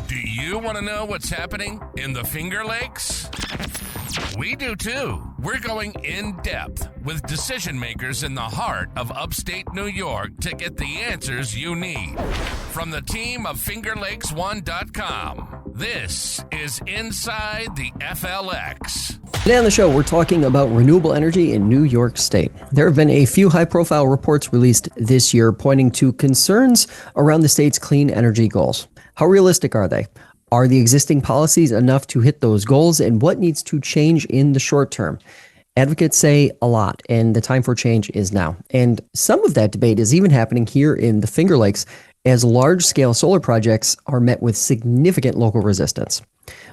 Do you want to know what's happening in the Finger Lakes? We do too. We're going in depth with decision makers in the heart of upstate New York to get the answers you need. From the team of FingerLakes1.com, this is Inside the FLX. Today on the show, we're talking about renewable energy in New York State. There have been a few high-profile reports released this year pointing to concerns around the state's clean energy goals. How realistic are they? Are the existing policies enough to hit those goals, and what needs to change in the short term? Advocates say a lot, and the time for change is now. And some of that debate is even happening here in the Finger Lakes as large-scale solar projects are met with significant local resistance.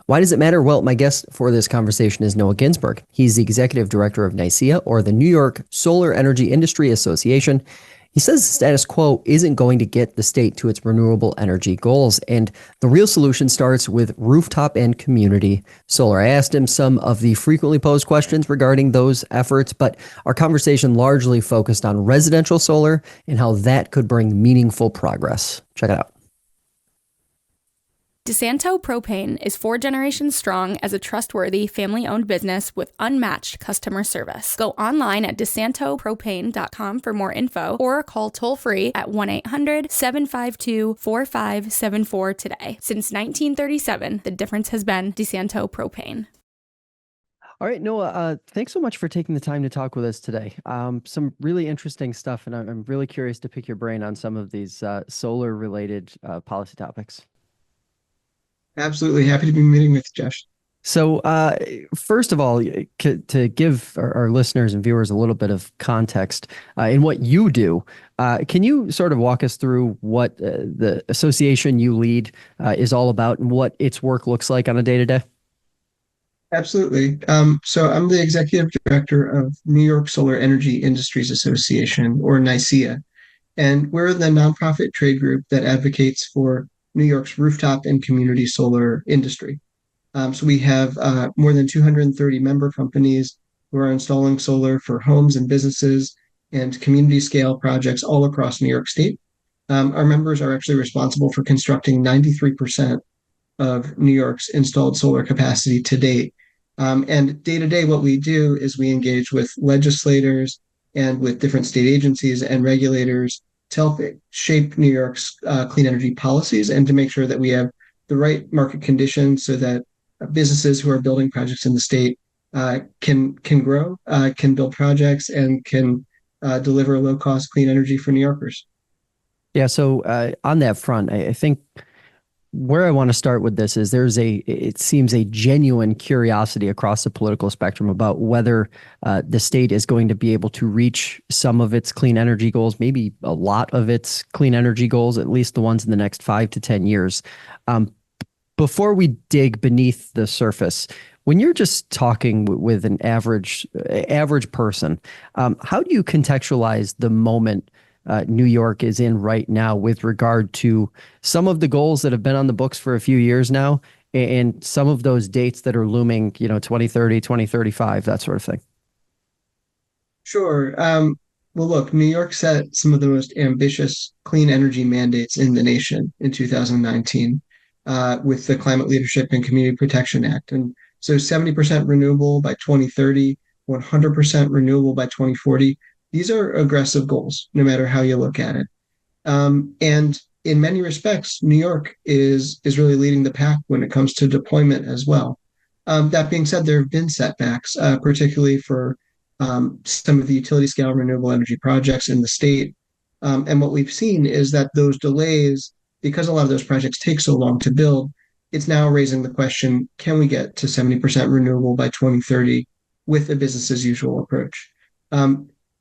Why does it matter? Well, my guest for this conversation is Noah Ginsberg. He's the executive director of NYSEIA, or the New York Solar Energy Industry Association. He says the status quo isn't going to get the state to its renewable energy goals, and the real solution starts with rooftop and community solar. I asked him some of the frequently posed questions regarding those efforts, but our conversation largely focused on residential solar and how that could bring meaningful progress. Check it out. DeSanto Propane is 4 generations strong as a trustworthy family-owned business with unmatched customer service. Go online at DeSantoPropane.com for more info or call toll-free at 1-800-752-4574 today. Since 1937, the difference has been DeSanto Propane. All right, Noah, thanks so much for taking the time to talk with us today. Some really interesting stuff, and I'm really curious to pick your brain on some of these solar-related policy topics. Absolutely. Happy to be meeting with Josh. So first of all, to give our listeners and viewers a little bit of context in what you do, can you sort of walk us through what the association you lead is all about and what its work looks like on a day-to-day? Absolutely. So I'm the executive director of New York Solar Energy Industries Association, or NYSEIA, and we're the nonprofit trade group that advocates for New York's rooftop and community solar industry. So we have more than 230 member companies who are installing solar for homes and businesses and community scale projects all across New York State. Our members are actually responsible for constructing 93% of New York's installed solar capacity to date. And day to day, what we do is we engage with legislators and with different state agencies and regulators to help shape New York's clean energy policies and to make sure that we have the right market conditions so that businesses who are building projects in the state can grow, can build projects, and can deliver low-cost clean energy for New Yorkers. Yeah, so on that front, I think where I want to start with this is it seems a genuine curiosity across the political spectrum about whether the state is going to be able to reach some of its clean energy goals, maybe a lot of its clean energy goals, at least the ones in the next 5 to 10 years. Before we dig beneath the surface, when you're just talking with an average person, how do you contextualize the moment New York is in right now with regard to some of the goals that have been on the books for a few years now and some of those dates that are looming, 2030, 2035, that sort of thing? Sure. Well, look, New York set some of the most ambitious clean energy mandates in the nation in 2019 with the Climate Leadership and Community Protection Act. And so 70% renewable by 2030, 100% renewable by 2040. These are aggressive goals, no matter how you look at it. And in many respects, New York is really leading the pack when it comes to deployment as well. That being said, there have been setbacks, particularly for some of the utility scale renewable energy projects in the state. And what we've seen is that those delays, because a lot of those projects take so long to build, it's now raising the question, can we get to 70% renewable by 2030 with a business as usual approach?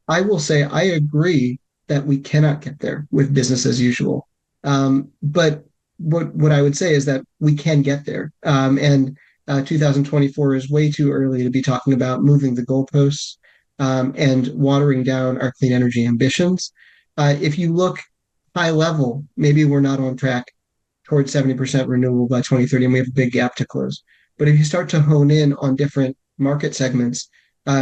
I will say I agree that we cannot get there with business as usual. But what I would say is that we can get there. And 2024 is way too early to be talking about moving the goalposts and watering down our clean energy ambitions. If you look high level, maybe we're not on track towards 70% renewable by 2030, and we have a big gap to close. But if you start to hone in on different market segments,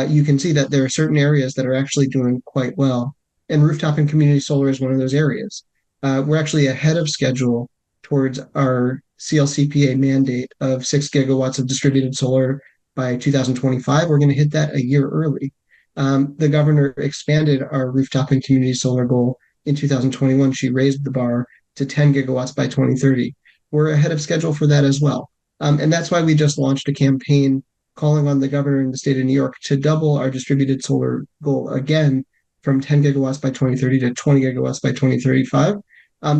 you can see that there are certain areas that are actually doing quite well. And rooftop and community solar is one of those areas. We're actually ahead of schedule towards our CLCPA mandate of 6 gigawatts of distributed solar by 2025. We're going to hit that a year early. The governor expanded our rooftop and community solar goal in 2021. She raised the bar to 10 gigawatts by 2030. We're ahead of schedule for that as well. And that's why we just launched a campaign calling on the governor in the state of New York to double our distributed solar goal again from 10 gigawatts by 2030 to 20 gigawatts by 2035.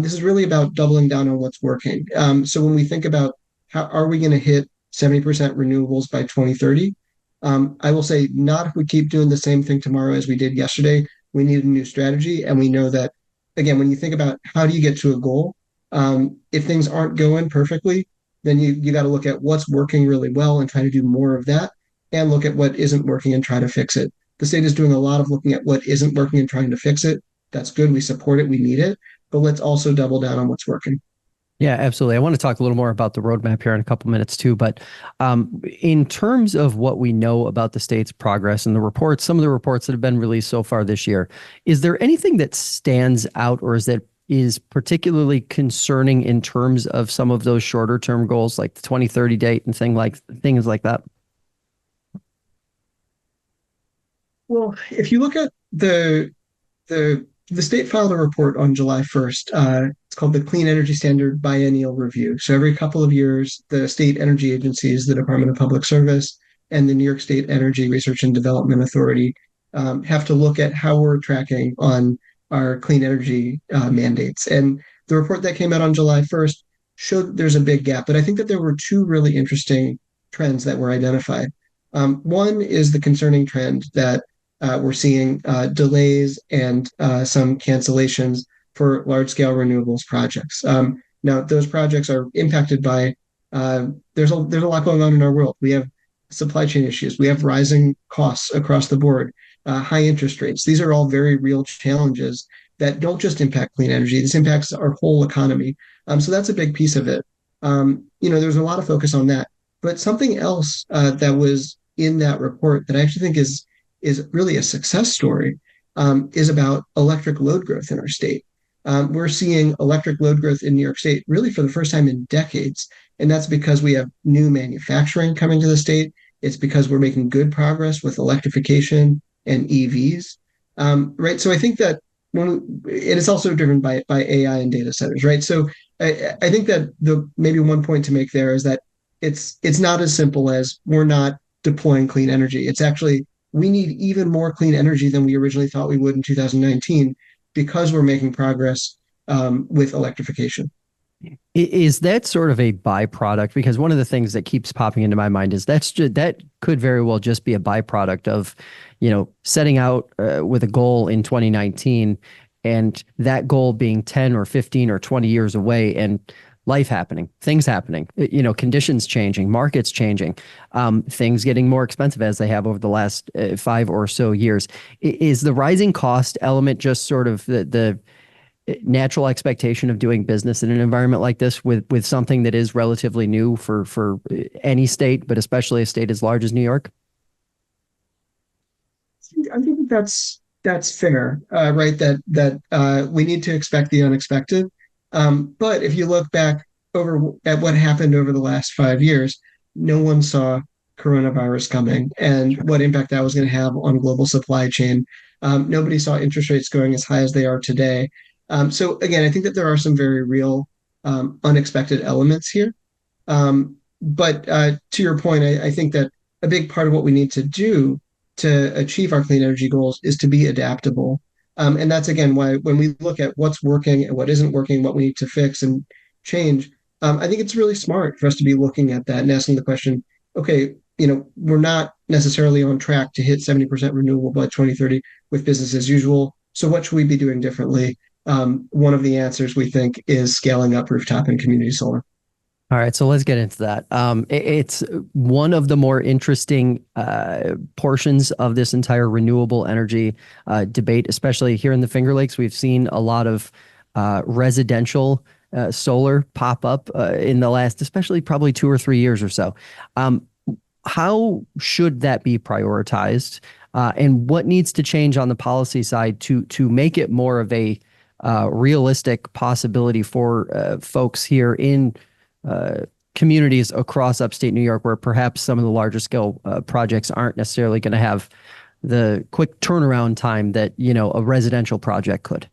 This is really about doubling down on what's working. So when we think about how are we going to hit 70% renewables by 2030, I will say not if we keep doing the same thing tomorrow as we did yesterday. We need a new strategy. And we know that, again, when you think about how do you get to a goal, if things aren't going perfectly, then you got to look at what's working really well and try to do more of that, and look at what isn't working and try to fix it. The state is doing a lot of looking at what isn't working and trying to fix it. That's good. We support it. We need it. But let's also double down on what's working. Yeah, absolutely. I want to talk a little more about the roadmap here in a couple minutes too. But in terms of what we know about the state's progress and the reports, some of the reports that have been released so far this year, is there anything that stands out, or is particularly concerning in terms of some of those shorter term goals, like the 2030 date and things like that? Well, if you look at the state filed a report on July 1st. It's called the Clean Energy Standard Biennial Review. So every couple of years, the state energy agencies, the Department of Public Service, and the New York State Energy Research and Development Authority have to look at how we're tracking on our clean energy mandates. And the report that came out on July 1st showed that there's a big gap. But I think that there were two really interesting trends that were identified. One is the concerning trend that we're seeing delays and some cancellations for large-scale renewables projects. Now, those projects are impacted by there's a lot going on in our world. We have supply chain issues. We have rising costs across the board, high interest rates. These are all very real challenges that don't just impact clean energy. This impacts our whole economy. So that's a big piece of it. There's a lot of focus on that. But something else that was in that report that I actually think is really a success story is about electric load growth in our state. We're seeing electric load growth in New York State really for the first time in decades. And that's because we have new manufacturing coming to the state. It's because we're making good progress with electrification and EVs, right? So I think that it is also driven by AI and data centers, right? So I think that maybe one point to make there is that it's not as simple as we're not deploying clean energy. It's actually we need even more clean energy than we originally thought we would in 2019 because we're making progress with electrification. Is that sort of a byproduct? Because one of the things that keeps popping into my mind is that could very well just be a byproduct of, setting out with a goal in 2019 and that goal being 10 or 15 or 20 years away and life happening, things happening, conditions changing, markets changing, things getting more expensive as they have over the last 5 or so years. Is the rising cost element just sort of the natural expectation of doing business in an environment like this with something that is relatively new for any state, but especially a state as large as New York? I think that's fair, right? That we need to expect the unexpected. But if you look back at what happened over the last 5 years, no one saw coronavirus coming and what impact that was going to have on global supply chain. Nobody saw interest rates going as high as they are today. So again, I think that there are some very real unexpected elements here. But to your point, I think that a big part of what we need to do to achieve our clean energy goals is to be adaptable. And that's, again, why when we look at what's working and what isn't working, what we need to fix and change, I think it's really smart for us to be looking at that and asking the question, okay, we're not necessarily on track to hit 70% renewable by 2030 with business as usual. So what should we be doing differently? One of the answers we think is scaling up rooftop and community solar. All right, so let's get into that. It's one of the more interesting portions of this entire renewable energy debate, especially here in the Finger Lakes. We've seen a lot of residential solar pop up in the last, especially probably 2 or 3 years or so. How should that be prioritized? And what needs to change on the policy side to make it more of a realistic possibility for folks here in communities across upstate New York where perhaps some of the larger scale projects aren't necessarily going to have the quick turnaround time that, a residential project could?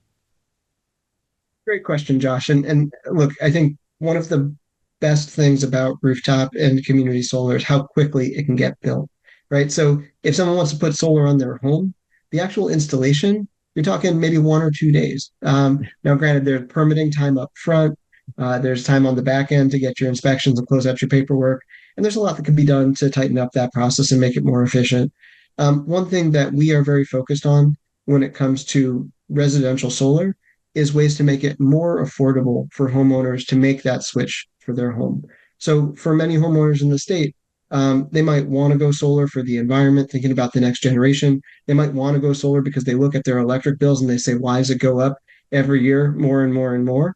Great question, Josh. And look, I think one of the best things about rooftop and community solar is how quickly it can get built, right? So if someone wants to put solar on their home, the actual installation, you're talking maybe 1 or 2 days. Now, granted, there's permitting time up front. There's time on the back end to get your inspections and close out your paperwork. And there's a lot that can be done to tighten up that process and make it more efficient. One thing that we are very focused on when it comes to residential solar is ways to make it more affordable for homeowners to make that switch for their home. So for many homeowners in the state, they might want to go solar for the environment, thinking about the next generation. They might want to go solar because they look at their electric bills and they say, why does it go up every year more and more and more?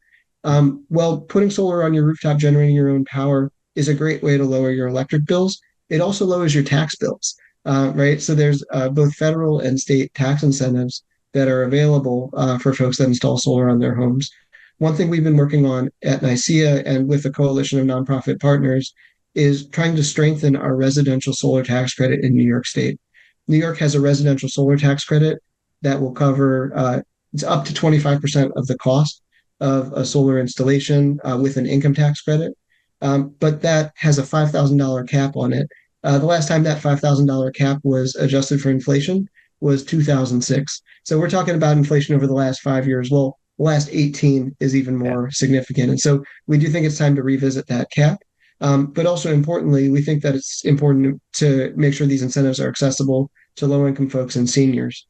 Well, putting solar on your rooftop, generating your own power is a great way to lower your electric bills. It also lowers your tax bills, right? So there's both federal and state tax incentives that are available for folks that install solar on their homes. One thing we've been working on at NYSEIA and with a coalition of nonprofit partners is trying to strengthen our residential solar tax credit in New York State. New York has a residential solar tax credit that will cover it's up to 25% of the cost of a solar installation with an income tax credit. But that has a $5,000 cap on it. The last time that $5,000 cap was adjusted for inflation was 2006. So we're talking about inflation over the last 5 years. Well, the last 18 is even more significant. And so we do think it's time to revisit that cap. But also importantly, we think that it's important to make sure these incentives are accessible to low income folks and seniors.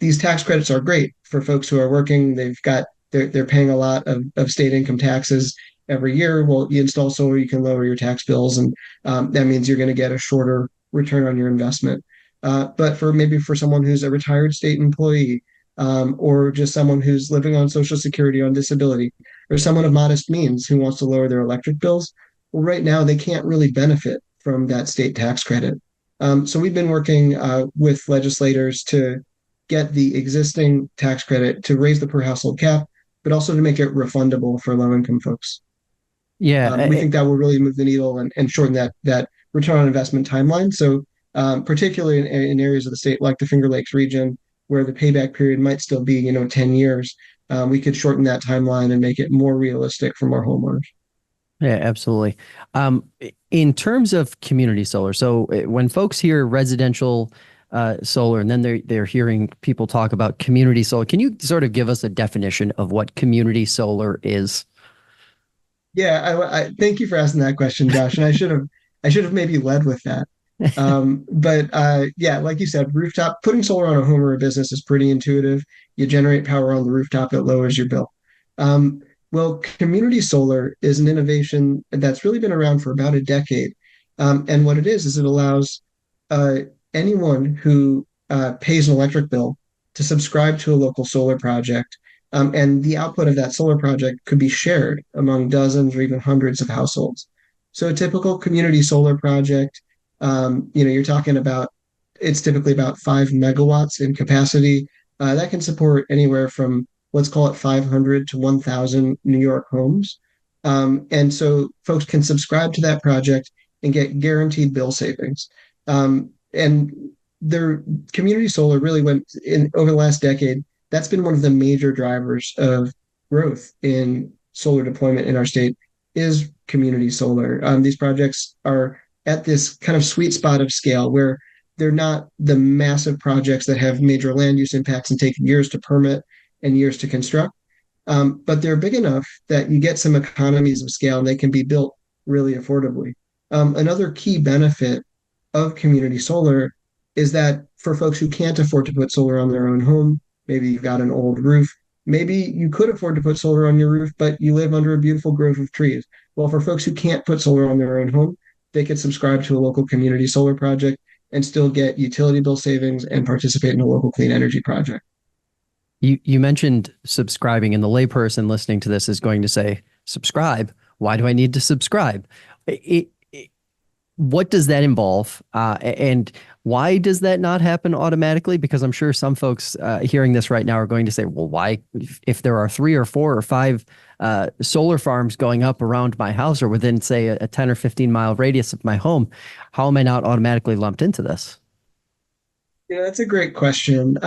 These tax credits are great for folks who are working. They're paying a lot of state income taxes every year. Well, you install solar, you can lower your tax bills, and that means you're going to get a shorter return on your investment. But for someone who's a retired state employee, or just someone who's living on Social Security on disability, or someone of modest means who wants to lower their electric bills, well, right now they can't really benefit from that state tax credit. So we've been working with legislators to get the existing tax credit to raise the per household cap, but also to make it refundable for low income folks. Yeah, we think that will really move the needle and shorten that return on investment timeline. So particularly in areas of the state like the Finger Lakes region, where the payback period might still be 10 years, we could shorten that timeline and make it more realistic for more homeowners. Yeah, absolutely. In terms of community solar, so when folks hear residential solar and then they're hearing people talk about community solar, can you sort of give us a definition of what community solar is? Yeah, I thank you for asking that question, Josh. And I should have maybe led with that. But yeah, like you said, putting solar on a home or a business is pretty intuitive. You generate power on the rooftop, it lowers your bill. Well, community solar is an innovation that's really been around for about a decade. And what it is it allows anyone who pays an electric bill to subscribe to a local solar project. And the output of that solar project could be shared among dozens or even hundreds of households. So a typical community solar project, you're talking about, it's typically about 5 megawatts in capacity. That can support anywhere from, let's call it 500 to 1,000 New York homes. And so folks can subscribe to that project and get guaranteed bill savings. And their community solar really went in over the last decade. That's been one of the major drivers of growth in solar deployment in our state is community solar. These projects are at this kind of sweet spot of scale where they're not the massive projects that have major land use impacts and take years to permit and years to construct. But they're big enough that you get some economies of scale and they can be built really affordably. Another key benefit of community solar is that for folks who can't afford to put solar on their own home, maybe you've got an old roof, maybe you could afford to put solar on your roof, but you live under a beautiful grove of trees. Well, for folks who can't put solar on their own home, they could subscribe to a local community solar project and still get utility bill savings and participate in a local clean energy project. You mentioned subscribing, and the layperson listening to this is going to say, subscribe? Why do I need to subscribe? what does that involve? And why does that not happen automatically? Because I'm sure some folks hearing this right now are going to say, well, why, if there are 3 or 4 or 5 solar farms going up around my house or within, say, a 10 or 15 mile radius of my home, how am I not automatically lumped into this? Yeah, that's a great question.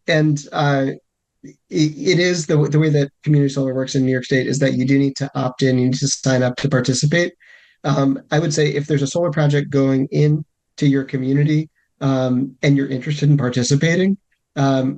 It is the way that community solar works in New York State is that you do need to opt in, you need to sign up to participate. I would say if there's a solar project going in to your community, and you're interested in participating,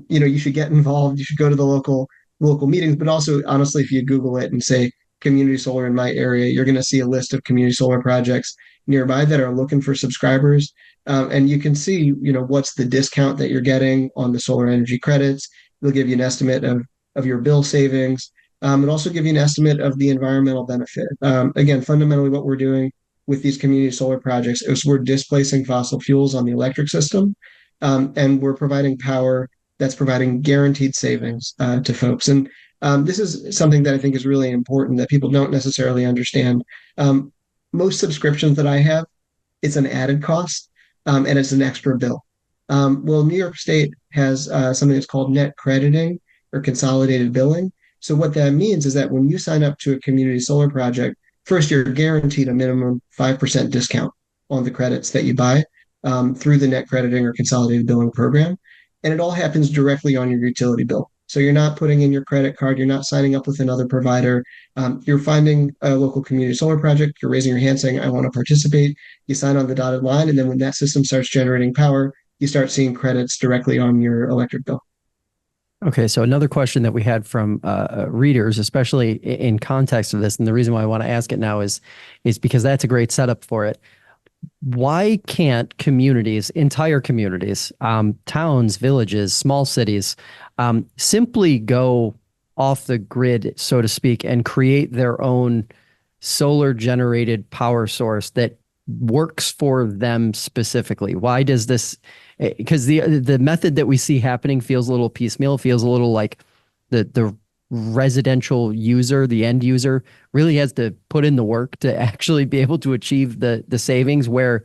you should get involved. You should go to the local meetings, but also honestly, if you Google it and say community solar in my area, you're going to see a list of community solar projects nearby that are looking for subscribers. And you can see, what's the discount that you're getting on the solar energy credits. They'll give you an estimate of your bill savings. And also give you an estimate of the environmental benefit. Again, fundamentally, what we're doing with these community solar projects is we're displacing fossil fuels on the electric system, and we're providing power that's providing guaranteed savings to folks. And this is something that I think is really important that people don't necessarily understand. Most subscriptions that I have, it's an added cost, and it's an extra bill. Well, New York State has something that's called net crediting or consolidated billing. So what that means is that when you sign up to a community solar project, first you're guaranteed a minimum 5% discount on the credits that you buy through the net crediting or consolidated billing program. And it all happens directly on your utility bill. So you're not putting in your credit card, you're not signing up with another provider. You're finding a local community solar project, you're raising your hand saying, I want to participate. You sign on the dotted line, and then when that system starts generating power, you start seeing credits directly on your electric bill. Okay, so another question that we had from readers, especially in context of this, and the reason why I want to ask it now is because that's a great setup for it. Why can't communities, entire communities, towns, villages, small cities, simply go off the grid, so to speak, and create their own solar generated power source that works for them specifically? Why does this? Because the method that we see happening feels a little piecemeal, feels a little like the residential user, the end user, really has to put in the work to actually be able to achieve the savings, where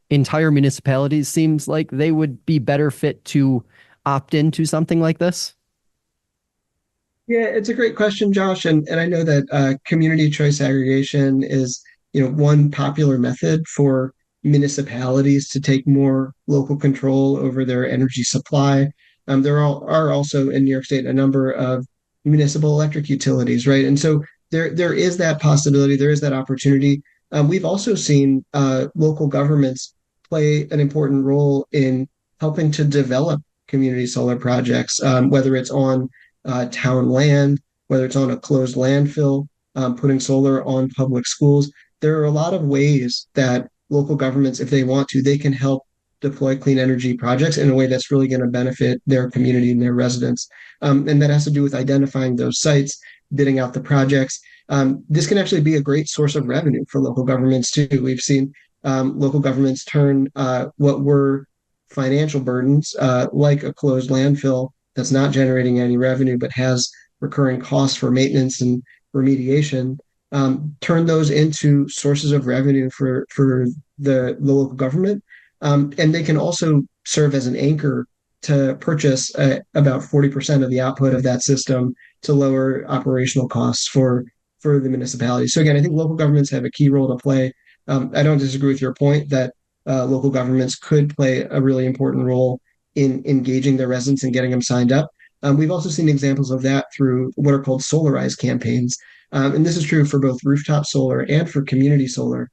entire municipalities seems like they would be better fit to opt into something like this. Yeah, it's a great question, Josh. And I know that community choice aggregation is, one popular method for municipalities to take more local control over their energy supply. Are also in New York State a number of municipal electric utilities, right? And so there is that possibility, there is that opportunity. We've also seen local governments play an important role in helping to develop community solar projects, whether it's on town land, whether it's on a closed landfill, putting solar on public schools. There are a lot of ways that local governments, if they want to, they can help deploy clean energy projects in a way that's really going to benefit their community and their residents. And that has to do with identifying those sites, bidding out the projects. This can actually be a great source of revenue for local governments too. We've seen local governments turn what were financial burdens, like a closed landfill that's not generating any revenue but has recurring costs for maintenance and remediation, turn those into sources of revenue for the local government. And they can also serve as an anchor to purchase about 40% of the output of that system to lower operational costs for the municipality. So again, I think local governments have a key role to play. I don't disagree with your point that local governments could play a really important role in engaging their residents and getting them signed up. We've also seen examples of that through what are called solarized campaigns. And this is true for both rooftop solar and for community solar,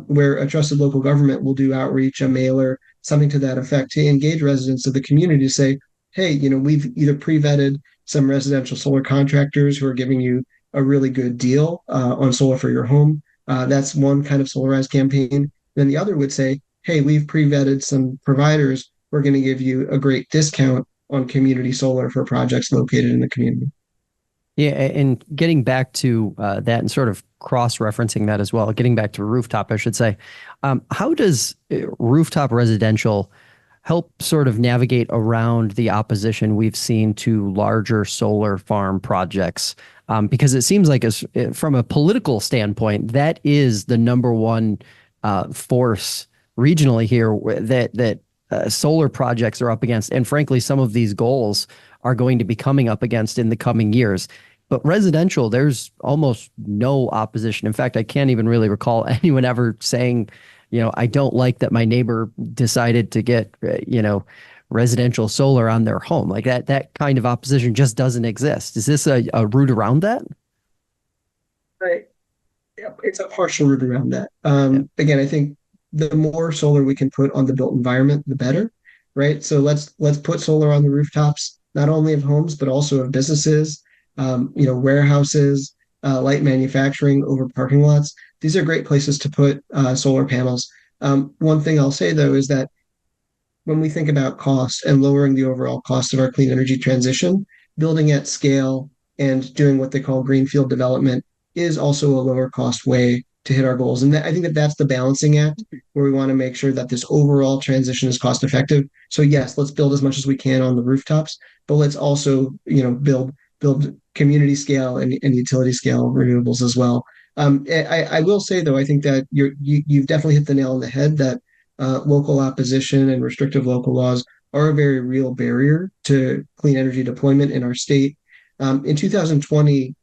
where a trusted local government will do outreach, a mailer, something to that effect, to engage residents of the community to say, hey, we've either pre-vetted some residential solar contractors who are giving you a really good deal on solar for your home. That's one kind of solarized campaign. Then the other would say, hey, we've pre-vetted some providers. We're going to give you a great discount on community solar for projects located in the community. Yeah, and getting back to that and sort of cross-referencing that as well, getting back to rooftop, I should say, how does rooftop residential help sort of navigate around the opposition we've seen to larger solar farm projects? Because it seems like from a political standpoint, that is the number one force regionally here that solar projects are up against, and frankly, some of these goals are going to be coming up against in the coming years. But residential, there's almost no opposition. In fact, I can't even really recall anyone ever saying, I don't like that my neighbor decided to get, residential solar on their home. Like that kind of opposition just doesn't exist. Is this a route around that? Right. Yep, it's a partial route around that. Again, I think the more solar we can put on the built environment, the better, right? So let's put solar on the rooftops, not only of homes but also of businesses, warehouses, light manufacturing over parking lots. These are great places to put solar panels. One thing I'll say though is that when we think about costs and lowering the overall cost of our clean energy transition, building at scale and doing what they call greenfield development is also a lower cost way to hit our goals. And I think that that's the balancing act where we want to make sure that this overall transition is cost effective. So yes, let's build as much as we can on the rooftops, but let's also, build community scale and utility scale renewables as well. I will say though, I think that you've definitely hit the nail on the head that local opposition and restrictive local laws are a very real barrier to clean energy deployment in our state. In 2020,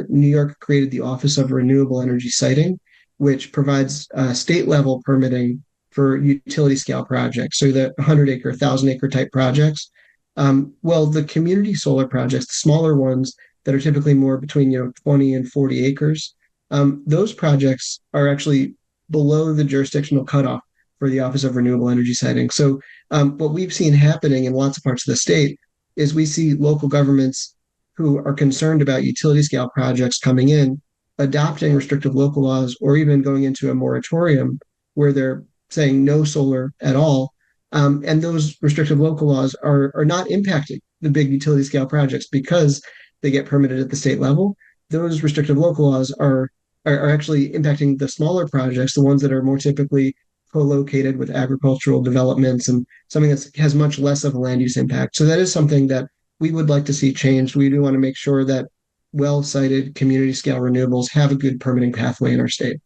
New York created the Office of Renewable Energy Siting, which provides state level permitting for utility scale projects, so the 100-acre, 1,000-acre type projects. Well, the community solar projects, the smaller ones that are typically more between 20 and 40 acres, those projects are actually below the jurisdictional cutoff for the Office of Renewable Energy Siting. So what we've seen happening in lots of parts of the state is we see local governments who are concerned about utility scale projects coming in, adopting restrictive local laws, or even going into a moratorium where they're saying no solar at all. And those restrictive local laws are not impacting the big utility scale projects because they get permitted at the state level. Those restrictive local laws are actually impacting the smaller projects, the ones that are more typically co-located with agricultural developments and something that has much less of a land use impact. So that is something that we would like to see changed. We do want to make sure that well-sited community scale renewables have a good permitting pathway in our state.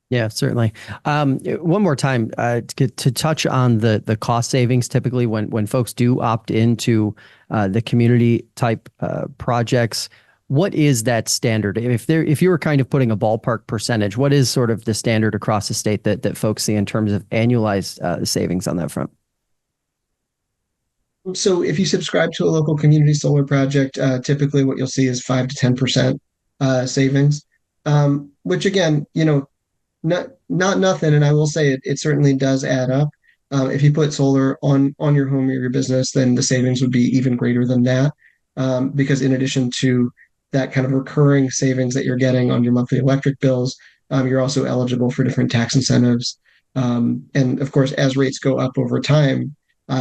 Yeah, certainly. One more time to touch on the cost savings. Typically, when folks do opt into the community type projects, what is that standard? If you were kind of putting a ballpark percentage, what is sort of the standard across the state that folks see in terms of annualized savings on that front? So if you subscribe to a local community solar project, typically what you'll see is 5 to 10% savings, which again, not nothing. And I will say it certainly does add up. If you put solar on your home or your business, then the savings would be even greater than that. Because in addition to that kind of recurring savings that you're getting on your monthly electric bills, you're also eligible for different tax incentives. And of course, as rates go up over time,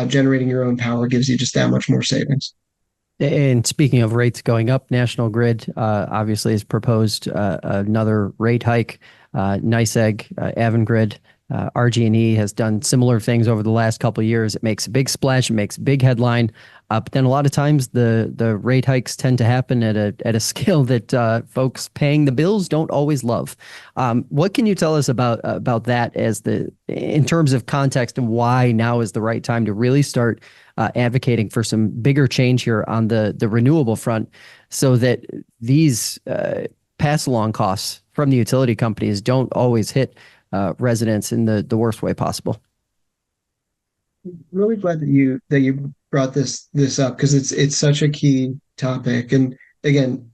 generating your own power gives you just that much more savings. And speaking of rates going up, National Grid obviously has proposed another rate hike. NYSEG, Avangrid, RG&E has done similar things over the last couple of years. It makes a big splash, it makes a big headline, but then a lot of times the rate hikes tend to happen at a scale that folks paying the bills don't always love. What can you tell us about that in terms of context and why now is the right time to really start advocating for some bigger change here on the renewable front, so that these pass along costs from the utility companies don't always hit residents in the worst way possible? Really glad that you brought this up because it's such a key topic. And again,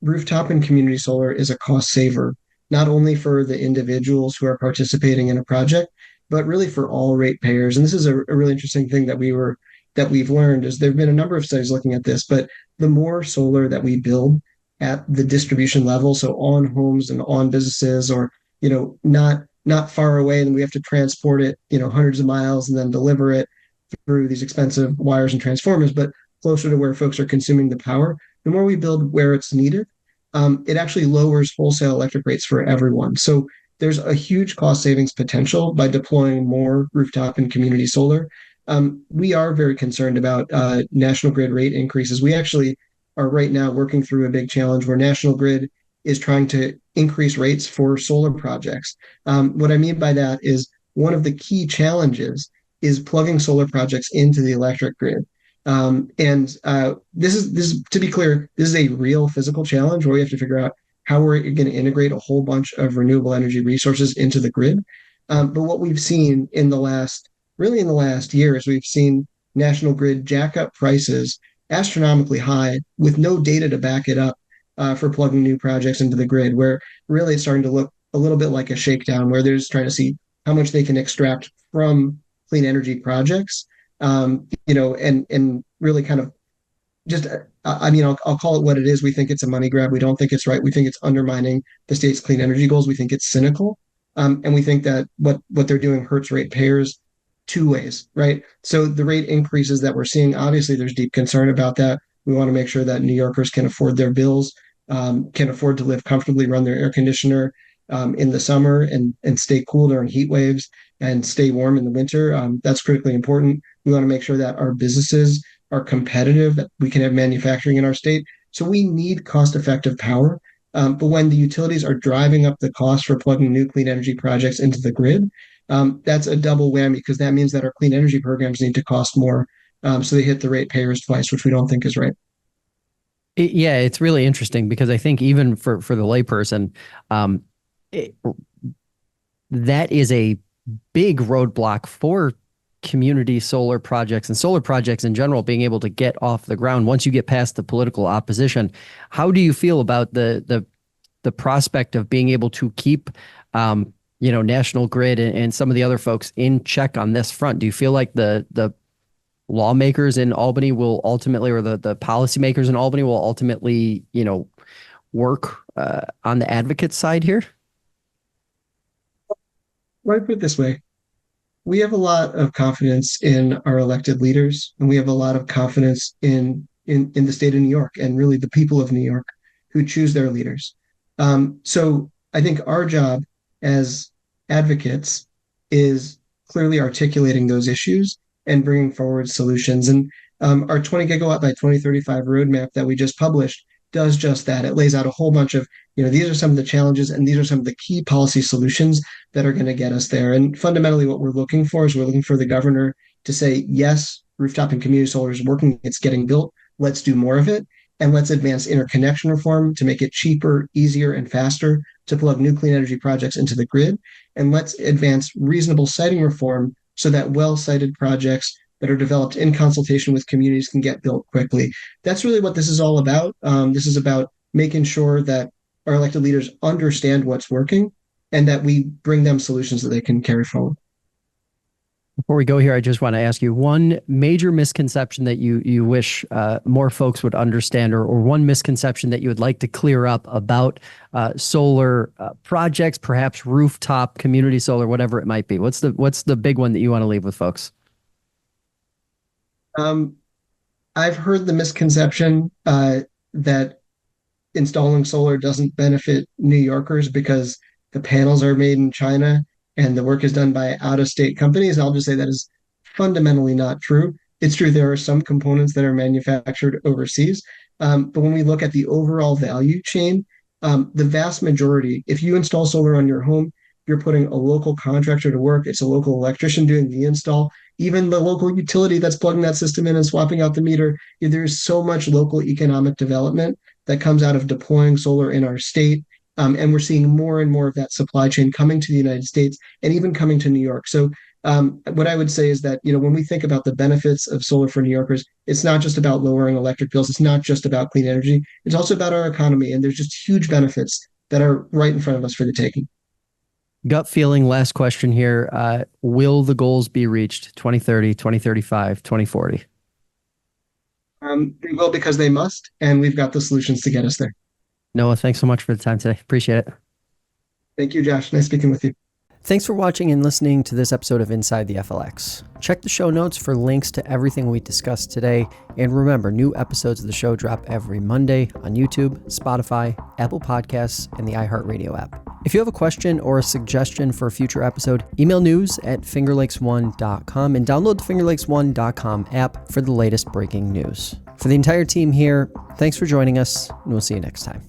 rooftop and community solar is a cost saver, not only for the individuals who are participating in a project, but really for all ratepayers. And this is a really interesting thing that we've learned is there've been a number of studies looking at this, but the more solar that we build at the distribution level, so on homes and on businesses, or not far away, and we have to transport it hundreds of miles and then deliver it through these expensive wires and transformers, but closer to where folks are consuming the power, the more we build where it's needed, it actually lowers wholesale electric rates for everyone. So there's a huge cost savings potential by deploying more rooftop and community solar. We are very concerned about National Grid rate increases. We actually are right now working through a big challenge where National Grid is trying to increase rates for solar projects. What I mean by that is one of the key challenges is plugging solar projects into the electric grid. This is to be clear, this is a real physical challenge where we have to figure out how we're going to integrate a whole bunch of renewable energy resources into the grid. But what we've seen in the last year is we've seen National Grid jack up prices astronomically high with no data to back it up for plugging new projects into the grid, where really it's starting to look a little bit like a shakedown, where they're just trying to see how much they can extract from clean energy projects, and really kind of just, I'll call it what it is. We think it's a money grab. We don't think it's right. We think it's undermining the state's clean energy goals. We think it's cynical. And we think that what they're doing hurts ratepayers two ways, right? So the rate increases that we're seeing, obviously there's deep concern about that. We want to make sure that New Yorkers can afford their bills, can afford to live comfortably, run their air conditioner in the summer and stay cool during heat waves and stay warm in the winter. That's critically important. We want to make sure that our businesses are competitive, that we can have manufacturing in our state. So we need cost-effective power. But when the utilities are driving up the cost for plugging new clean energy projects into the grid, that's a double whammy, because that means that our clean energy programs need to cost more. So they hit the ratepayers twice, which we don't think is right. Yeah, it's really interesting because I think even for the layperson, that is a big roadblock for community solar projects and solar projects in general being able to get off the ground once you get past the political opposition. How do you feel about the prospect of being able to keep National Grid and some of the other folks in check on this front? Do you feel like the lawmakers in Albany will ultimately, or the policymakers in Albany will ultimately, work on the advocate side here? Let me put it this way. We have a lot of confidence in our elected leaders, and we have a lot of confidence in the state of New York and really the people of New York who choose their leaders. So I think our job as advocates is clearly articulating those issues and bringing forward solutions. And our 20 gigawatt by 2035 roadmap that we just published does just that. It lays out a whole bunch of, these are some of the challenges and these are some of the key policy solutions that are going to get us there. And fundamentally, what we're looking for is we're looking for the governor to say, yes, rooftop and community solar is working. It's getting built. Let's do more of it. And let's advance interconnection reform to make it cheaper, easier, and faster to plug new clean energy projects into the grid. And let's advance reasonable siting reform so that well-sited projects that are developed in consultation with communities can get built quickly. That's really what this is all about. This is about making sure that our elected leaders understand what's working and that we bring them solutions that they can carry forward. Before we go here, I just want to ask you one major misconception that you wish more folks would understand, or one misconception that you would like to clear up about solar projects, perhaps rooftop, community solar, whatever it might be. What's the big one that you want to leave with folks? I've heard the misconception that installing solar doesn't benefit New Yorkers because the panels are made in China and the work is done by out-of-state companies. And I'll just say that is fundamentally not true. It's true there are some components that are manufactured overseas, but when we look at the overall value chain, the vast majority, if you install solar on your home, you're putting a local contractor to work. It's a local electrician doing the install. Even the local utility that's plugging that system in and swapping out the meter. There's so much local economic development that comes out of deploying solar in our state. And we're seeing more and more of that supply chain coming to the United States and even coming to New York. So what I would say is that, when we think about the benefits of solar for New Yorkers, it's not just about lowering electric bills. It's not just about clean energy. It's also about our economy. And there's just huge benefits that are right in front of us for the taking. Gut feeling, last question here. Will the goals be reached 2030, 2035, 2040? They will, because they must, and we've got the solutions to get us there. Noah, thanks so much for the time today. Appreciate it. Thank you, Josh. Nice speaking with you. Thanks for watching and listening to this episode of Inside the FLX. Check the show notes for links to everything we discussed today. And remember, new episodes of the show drop every Monday on YouTube, Spotify, Apple Podcasts, and the iHeartRadio app. If you have a question or a suggestion for a future episode, email news@fingerlakes1.com and download the fingerlakes1.com app for the latest breaking news. For the entire team here, thanks for joining us, and we'll see you next time.